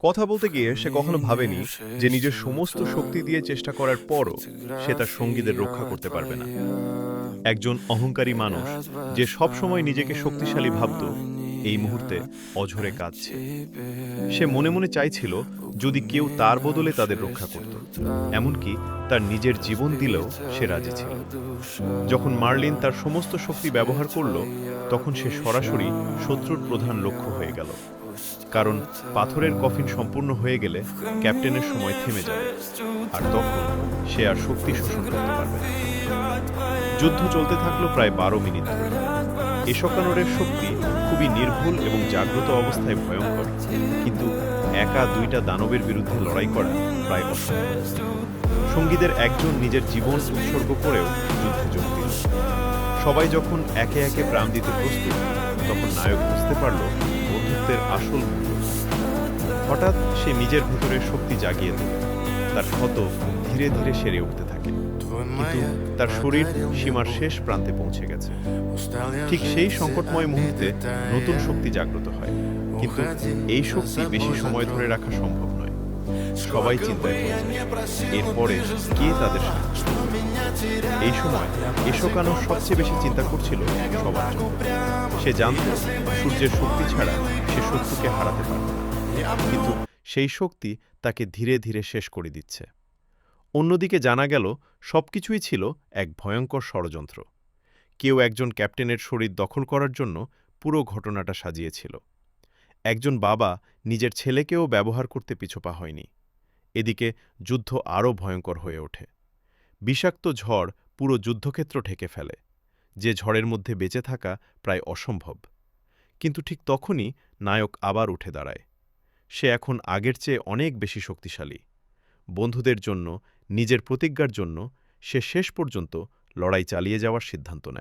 কথা বলতে গিয়ে সে কখনো ভাবেনি যে নিজের সমস্ত শক্তি দিয়ে চেষ্টা করার পরও সে তার সঙ্গীদের রক্ষা করতে পারবে না। একজন অহংকারী মানুষ যে সবসময় নিজেকে শক্তিশালী ভাবত, এই মুহূর্তে অঝরে কাঁদছে। সে মনে মনে চাইছিল যদি কেউ তার বদলে তাদের রক্ষা করত, এমনকি তার নিজের জীবন দিলেও সে রাজি ছিল। যখন মার্লিন তার সমস্ত শক্তি ব্যবহার করল, তখন সে সরাসরি শত্রুর প্রধান লক্ষ্য হয়ে গেল। কারণ পাথরের কফিন সম্পূর্ণ হয়ে গেলে ক্যাপ্টেনের সময় থেমে যাবে, আর তখন সে আর শক্তি শোষণ করতে পারবে না। যুদ্ধ চলতে থাকলো প্রায় ১২ মিনিট ধরে। এশকানোরের শক্তি খুবই নির্ভুল এবং জাগ্রত অবস্থায় ভয়ঙ্কর, কিন্তু একা ২টা দানবের বিরুদ্ধে লড়াই করা প্রায় অসম্ভব। সঙ্গীদের একজন নিজের জীবন উৎসর্গ করেও যুদ্ধে যোগ দিল। সবাই যখন একে একে প্রাণ দিতে প্রস্তুত, তখন নায়ক বুঝতে পারল বন্ধুত্বের আসল মূল্য। হঠাৎ সে নিজের ভেতরের শক্তি জাগিয়ে তোলে। তার ক্ষত ধীরে ধীরে সেরে উঠতে থাকে, কিন্তু তার শরীর সীমার শেষ প্রান্তে পৌঁছে গেছে। ঠিক সেই সংকটময় মুহূর্তে নতুন শক্তি জাগ্রত হয়, কিন্তু এই শক্তি বেশি সময় ধরে রাখা সম্ভব নয়। সবাই চিন্তায় পড়ে যায়, এরপরে কে তাদের সাহায্য করবে? এই সময় এশকানোর সবচেয়ে বেশি চিন্তা করছিল সবার জন্য। সে জানত সূর্যের শক্তি ছাড়া সে শত্রুকে হারাতে পারবে না, কিন্তু সেই শক্তি তাকে ধীরে ধীরে শেষ করে দিচ্ছে। অন্যদিকে জানা গেল সবকিছুই ছিল এক ভয়ঙ্কর ষড়যন্ত্র। কেউ একজন ক্যাপ্টেনের শরীর দখল করার জন্য পুরো ঘটনাটা সাজিয়েছিল। একজন বাবা নিজের ছেলেকেও ব্যবহার করতে পিছপা হয়নি। এদিকে যুদ্ধ আরও ভয়ঙ্কর হয়ে ওঠে। বিষাক্ত ঝড় পুরো যুদ্ধক্ষেত্র ঢেকে ফেলে, যে ঝড়ের মধ্যে বেঁচে থাকা প্রায় অসম্ভব। কিন্তু ঠিক তখনই নায়ক আবার উঠে দাঁড়ায়। সে এখন আগের চেয়ে অনেক বেশি শক্তিশালী। বন্ধুদের জন্য, নিজের প্রতিজ্ঞার জন্য সে শেষ পর্যন্ত লড়াই চালিয়ে যাওয়ার সিদ্ধান্ত নেয়।